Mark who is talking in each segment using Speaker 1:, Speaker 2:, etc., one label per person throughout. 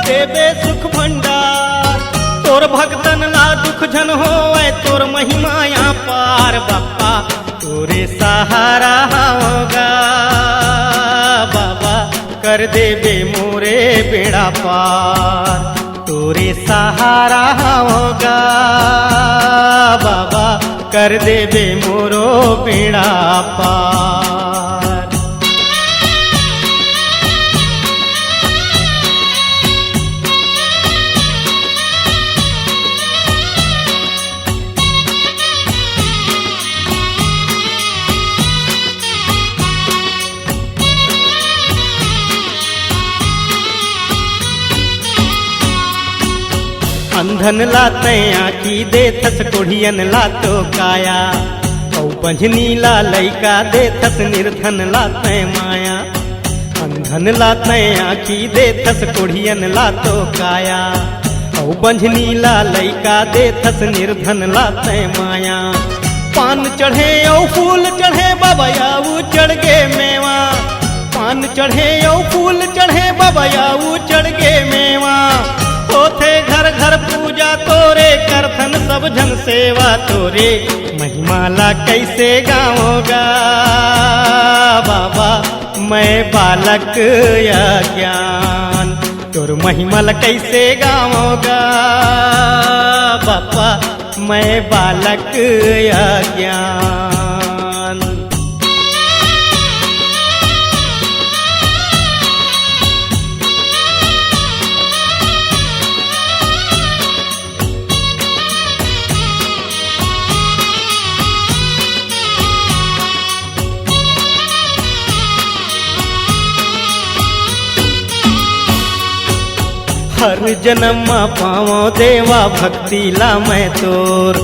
Speaker 1: देबे सुख भंडार। तोर भक्तन ला दुख झन होए तोर महिमाया पार। बाबा तोरे सहारा होगा बाबा कर देबे मोरे बेड़ा पार। तोरे सहारा होगा बाबा कर देबे मोरो बेड़ा पार। अंधन लाते आँखी देथस कोढ़ियन लातो काया। औ बंझनी ला लैका देथस निर्धन लाते माया। अंधन लाते आँखी देथस कोढ़ियन लातो काया। औ बंझनी ला लैका देथस निर्धन लाते माया। पान चढ़े औ फूल चढ़े बाबा चढ़ गे मेवा। पान चढ़े औ फूल चढ़े बाबा चढ़ गे मेवा। होथे घर घर पूजा तोरे करथन सब जन सेवा। तोरे महिमाला कैसे गाओगा बाबा मैं बालक अज्ञान। तोर महिमाला कैसे गाओगा बाबा मैं बालक अज्ञान। हर जन्म पावो देवा भक्ति ला मैं तोर।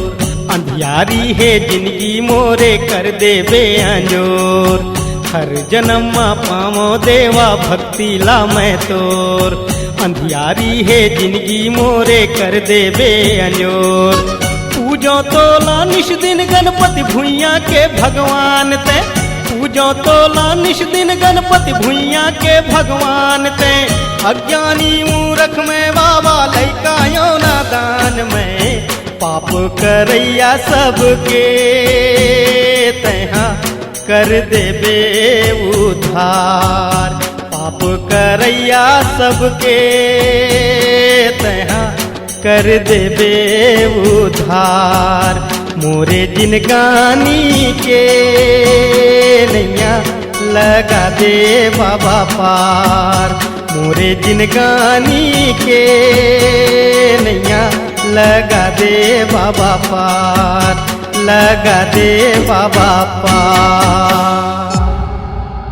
Speaker 1: अंधियारी है जिंदगी मोरे कर देबे अंजोर। हर जन्म पावो देवा भक्ति ला मैं तोर। अंधियारी है जिंदगी मोरे कर देबे अंजोर। पूजो तोला निश दिन गणपति भुइया के भगवान ते। पूजो तोला निश दिन गणपति भुइया के भगवान ते। अज्ञानी मूर्ख में बाबा लैका यौना दान में। पाप करैया सबके तहाँ कर देबे उधार। पाप करैया सबके तहाँ कर देबे उधार। मोरे जिनगानी के नैया लगा दे बाबा पार। मोरे जिनगानी के नैया लगा दे बाबा पार। लगा दे बाबा पार।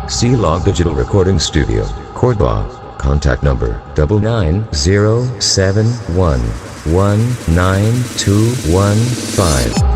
Speaker 2: C-Log Digital Recording Studio, Cordoba. Contact number 9907119215.